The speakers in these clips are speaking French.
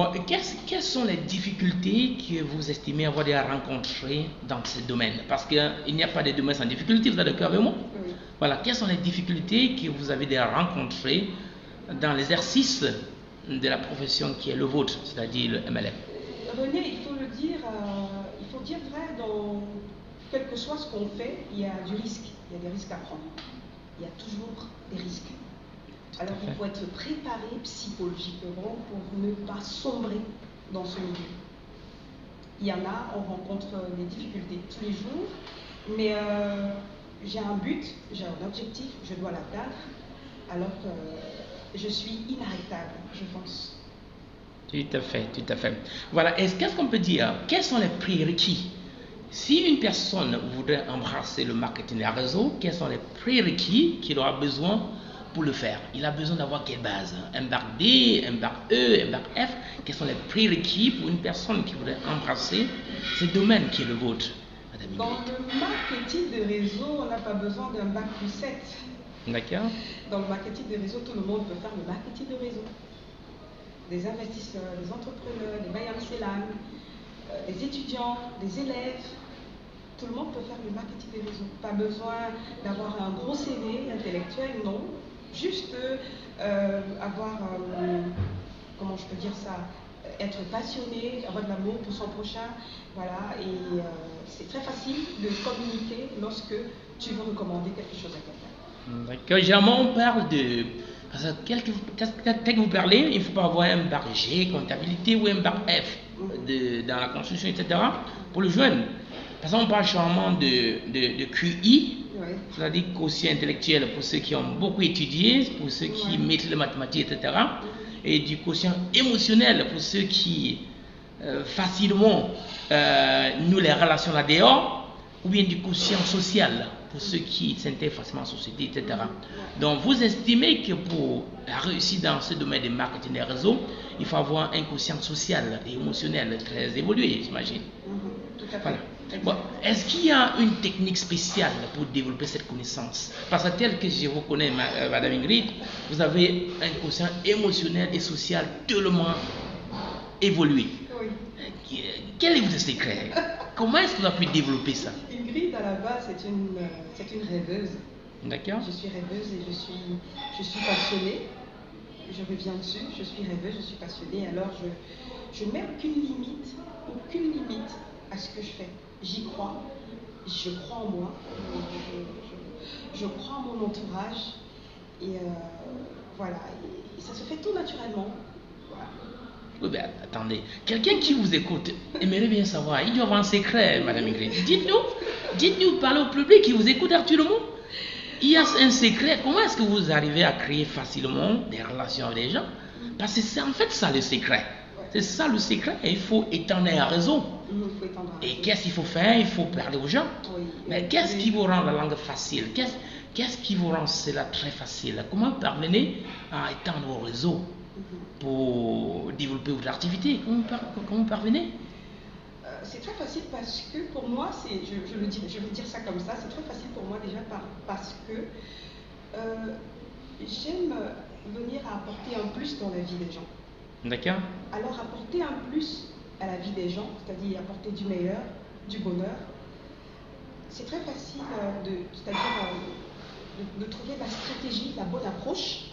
Bon, quelles sont les difficultés que vous estimez avoir déjà rencontrées dans ce domaine? Parce qu'il n'y a pas de domaine sans difficulté, vous êtes d'accord avec moi? Oui. Voilà, quelles sont les difficultés que vous avez déjà rencontrées dans l'exercice de la profession qui est le vôtre, c'est-à-dire le MLM? René, il faut le dire, il faut dire vrai, dans quel que soit ce qu'on fait, il y a du risque, il y a des risques à prendre. Il y a toujours des risques. Alors il faut être préparé psychologiquement pour ne pas sombrer dans ce milieu. Il y en a, on rencontre des difficultés tous les jours, mais j'ai un but, j'ai un objectif, je dois l'atteindre, alors que je suis inarrêtable, je pense. Tout à fait, tout à fait. Voilà, qu'est-ce qu'on peut dire? Quels sont les prérequis? Si une personne voudrait embrasser le marketing des réseaux, quels sont les prérequis qu'il aura besoin pour le faire? Il a besoin d'avoir quelle base? Un bac D, un bac E, un bac F? Quels sont les prérequis pour une personne qui voudrait embrasser ce domaine qui est le vôtre, Madame Ingrid? Dans le marketing de réseau, on n'a pas besoin d'un bac plus 7. D'accord. Dans le marketing de réseau, tout le monde peut faire le marketing de réseau. Des investisseurs, des entrepreneurs, des bailleurs des étudiants, des élèves. Tout le monde peut faire le marketing de réseau. Pas besoin d'avoir un gros CV intellectuel, non. Juste avoir, comment je peux dire ça, être passionné, avoir de l'amour pour son prochain. Voilà, et c'est très facile de communiquer lorsque tu veux recommander quelque chose à quelqu'un. D'accord. Généralement, on parle de. Parce que quand vous parlez, il ne faut pas avoir un bac G, comptabilité, ou un bac F dans la construction, etc. pour le jeune. Parce qu'on parle généralement de QI, Ouais. c'est-à-dire quotient intellectuel pour ceux qui ont beaucoup étudié, pour ceux qui maîtrisent les mathématiques, etc. Et du quotient émotionnel pour ceux qui facilement nouent les relations là dehors, ou bien du quotient social pour ceux qui s'intègrent facilement en société, etc. Donc vous estimez que pour réussir dans ce domaine du marketing des réseaux, il faut avoir un quotient social et émotionnel très évolué, j'imagine. Tout à fait. Voilà. Bon, est-ce qu'il y a une technique spéciale pour développer cette connaissance? Parce que tel que je vous connais, Madame Ingrid, vous avez un quotient émotionnel et social tellement évolué. Oui. Quel est votre secret? Comment est-ce que vous avez pu développer ça? Ingrid, à la base, c'est une rêveuse. D'accord. Je suis rêveuse et je suis passionnée. Je reviens dessus, je suis rêveuse, je suis passionnée. Alors, je ne mets aucune limite à ce que je fais. J'y crois, je crois en moi, je crois en mon entourage. Et voilà, et ça se fait tout naturellement. Voilà. Oui, ben attendez, quelqu'un qui vous écoute aimerait bien savoir, il doit avoir un secret, Madame Ingrid. Dites-nous, parlez au public qui vous écoute actuellement. Il y a un secret, comment est-ce que vous arrivez à créer facilement des relations avec les gens? Parce que c'est en fait ça le secret. C'est ça le secret, et il faut étendre un réseau. Et qu'est-ce qu'il faut faire? Il faut parler aux gens. Oui. Mais qu'est-ce qui vous rend la langue facile? Qu'est-ce qui vous rend cela très facile? Comment parvenez à étendre vos réseaux pour développer votre activité? Comment parvenez? C'est très facile parce que pour moi, je veux dire ça comme ça, c'est très facile pour moi déjà parce que j'aime venir à apporter un plus dans la vie des gens. D'accord. Alors apporter un plus à la vie des gens, c'est-à-dire apporter du meilleur, du bonheur, c'est très facile de trouver la stratégie, la bonne approche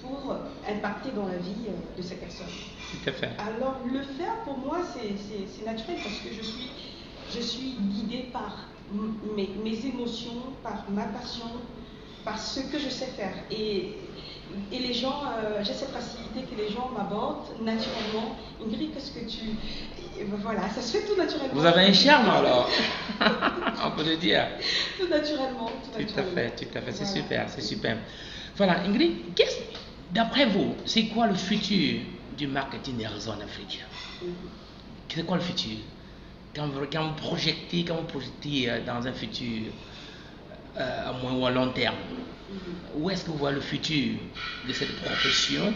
pour impacter dans la vie de ces personnes. Tout à fait. Alors le faire pour moi c'est naturel parce que je suis guidée par mes émotions, par ma passion, par ce que je sais faire. Et les gens, j'ai cette facilité que les gens m'abordent naturellement. Ingrid, qu'est-ce que tu... Et voilà, ça se fait tout naturellement. Vous avez un charme alors, on peut le dire. Tout naturellement. Tout à fait, c'est voilà. Super, c'est super. Voilà, Ingrid, d'après vous, c'est quoi le futur du marketing des réseaux en Afrique? C'est quoi le futur? Quand vous projetez dans un futur à moyen ou à long terme, où est-ce que vous voyez le futur de cette profession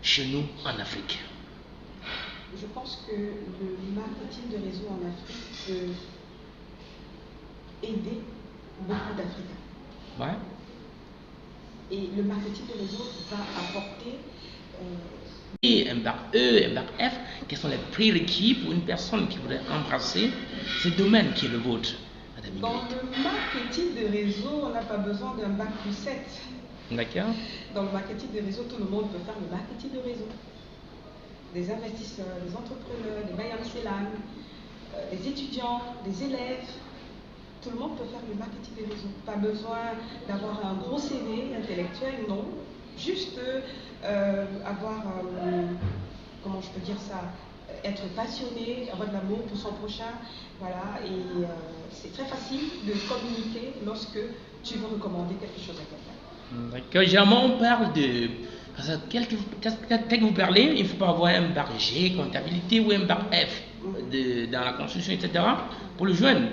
chez nous en Afrique? Je pense que le marketing de réseau en Afrique peut aider beaucoup d'Africains. Ouais. Et le marketing de réseau va apporter et un bac E, un bac F, sont les prérequis pour une personne qui voudrait embrasser ce domaine qui est le vôtre, Madame Dans Ingrid? le marketing de réseau, on n'a pas besoin d'un bac plus 7. D'accord. Dans le marketing de réseau, tout le monde peut faire le marketing de réseau. Des investisseurs, des entrepreneurs, des Bayam Selam, des étudiants, des élèves. Tout le monde peut faire le marketing de réseau. Pas besoin d'avoir un gros CV intellectuel, non. Juste avoir, comment je peux dire ça, être passionné, avoir de l'amour pour son prochain. Voilà, et c'est très facile de communiquer lorsque tu veux recommander quelque chose à quelqu'un. D'accord. Généralement, on parle de. Parce que tel que vous parlez, il ne faut pas avoir un bac G, comptabilité, ou un bac F dans la construction, etc. pour le jeune.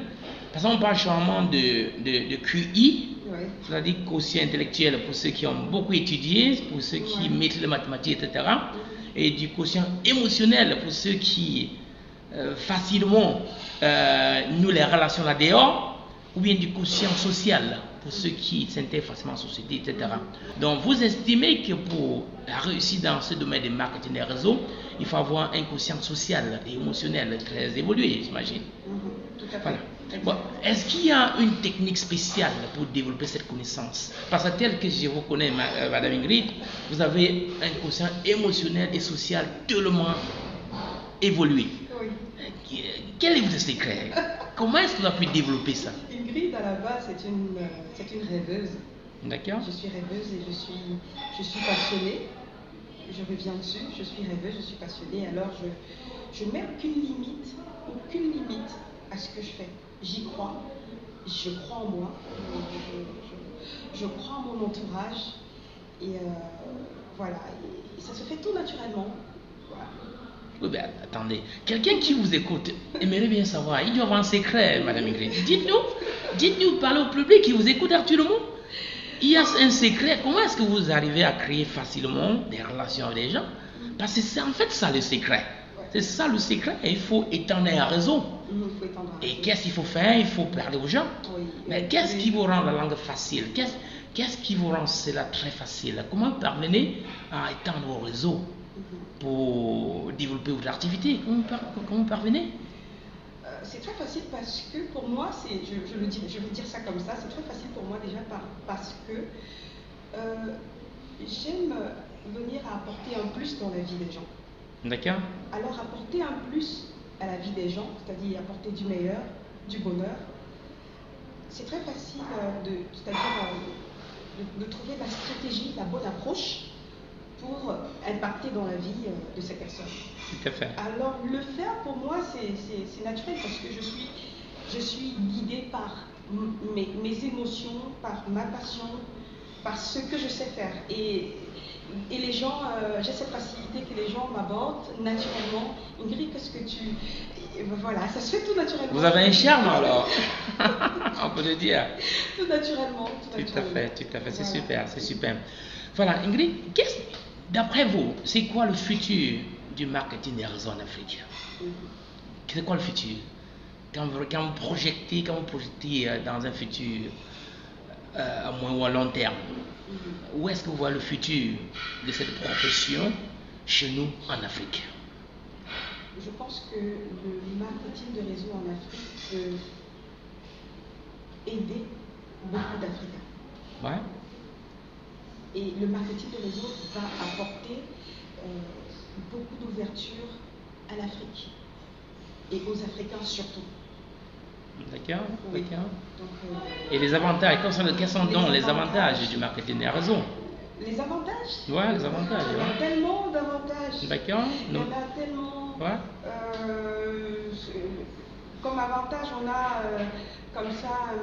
Parce qu'on parle généralement de QI, Ouais. c'est-à-dire quotient intellectuel pour ceux qui ont beaucoup étudié, pour ceux qui maîtrisent les mathématiques, etc. Et du quotient émotionnel pour ceux qui facilement nouent les relations là dehors, ou bien du quotient social pour ceux qui s'intègrent facilement en société, etc. Donc vous estimez que pour réussir dans ce domaine des marketing des réseaux, il faut avoir un quotient social et émotionnel très évolué, j'imagine. Tout à fait. Voilà. Bon, est-ce qu'il y a une technique spéciale pour développer cette connaissance? Parce que tel que je vous connais, Madame Ingrid, vous avez un quotient émotionnel et social tellement évolué. Oui. Quel est votre secret? Comment est-ce que vous avez pu développer ça? Ingrid, à la base, c'est une rêveuse. D'accord. Je suis rêveuse et je suis passionnée. Je reviens dessus, je suis rêveuse, je suis passionnée. Alors, je ne mets aucune limite à ce que je fais. J'y crois, je crois en moi, je crois en mon entourage. Et voilà, et ça se fait tout naturellement. Voilà. Oui, ben, attendez, quelqu'un qui vous écoute aimerait bien savoir, il doit avoir un secret, Madame Ingrid. Dites-nous, parlez au public qui vous écoute actuellement. Il y a un secret, comment est-ce que vous arrivez à créer facilement des relations avec les gens? Parce que c'est en fait ça le secret. C'est ça le secret, et il faut étendre un réseau. Et qu'est-ce qu'il faut faire? Il faut parler aux gens. Oui. Mais qu'est-ce qui vous rend la langue facile? Qu'est-ce qui vous rend cela très facile? Comment parvenez à étendre vos réseaux pour développer votre activité? Comment parvenez? C'est très facile parce que pour moi, je veux dire ça comme ça, c'est très facile pour moi déjà parce que j'aime venir à apporter un plus dans la vie des gens. D'accord. Alors apporter un plus à la vie des gens, c'est-à-dire apporter du meilleur, du bonheur, c'est très facile de trouver la stratégie, la bonne approche pour impacter dans la vie de ces personnes. Tout à fait. Alors le faire pour moi c'est naturel parce que je suis guidée par mes émotions, par ma passion, par ce que je sais faire. Et les gens, j'ai cette facilité que les gens m'abordent naturellement. Ingrid, qu'est-ce que tu... Et voilà, ça se fait tout naturellement. Vous avez un charme alors, on peut le dire. Tout naturellement. Tout à fait, c'est super, c'est super. Voilà, Ingrid, d'après vous, c'est quoi le futur du marketing des réseaux en Afrique? C'est quoi le futur? Quand vous projetez dans un futur à moyen ou à long terme, où est-ce que vous voyez le futur de cette profession chez nous en Afrique? Je pense que le marketing de réseau en Afrique peut aider beaucoup d'Africains. Ouais. Et le marketing de réseau va apporter beaucoup d'ouverture à l'Afrique et aux Africains surtout. D'accord, Oui. d'accord. Donc, et les avantages, quels sont donc les avantages du marketing des réseaux? Les avantages? Ouais, les avantages. Il y a tellement d'avantages. D'accord. Il y en a tellement. Ouais. Comme avantage, on a comme ça,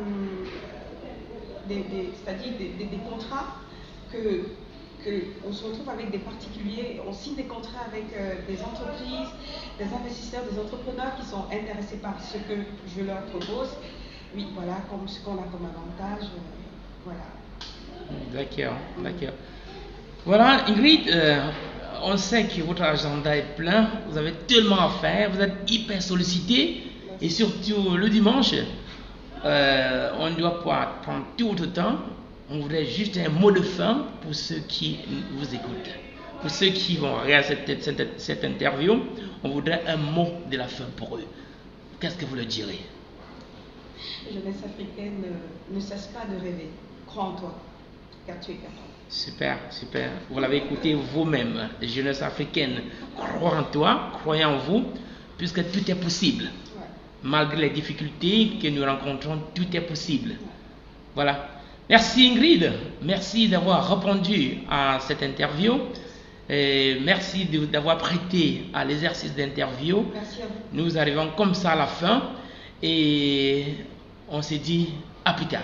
c'est-à-dire des contrats on se retrouve avec des particuliers, on signe des contrats avec des entreprises, des investisseurs, des entrepreneurs qui sont intéressés par ce que je leur propose. Oui, voilà, comme ce qu'on a comme avantage, voilà. D'accord, d'accord. Voilà, Ingrid, on sait que votre agenda est plein, vous avez tellement à faire, vous êtes hyper sollicité, et surtout le dimanche, on ne doit pas prendre tout votre temps. On voudrait juste un mot de fin pour ceux qui vous écoutent. pour ceux qui vont regarder cette interview, on voudrait un mot de la fin pour eux. Qu'est-ce que vous leur direz? La jeunesse africaine ne cesse pas de rêver. Crois en toi, car tu es capable. Super, super. Vous l'avez écouté vous-même. Jeunesse africaine, crois en toi, croyez en vous, puisque tout est possible. Ouais. Malgré les difficultés que nous rencontrons, tout est possible. Ouais. Voilà. Merci Ingrid. Merci d'avoir répondu à cette interview. Et merci d'avoir prêté à l'exercice d'interview. Merci à vous. Nous arrivons comme ça à la fin et on se dit à plus tard.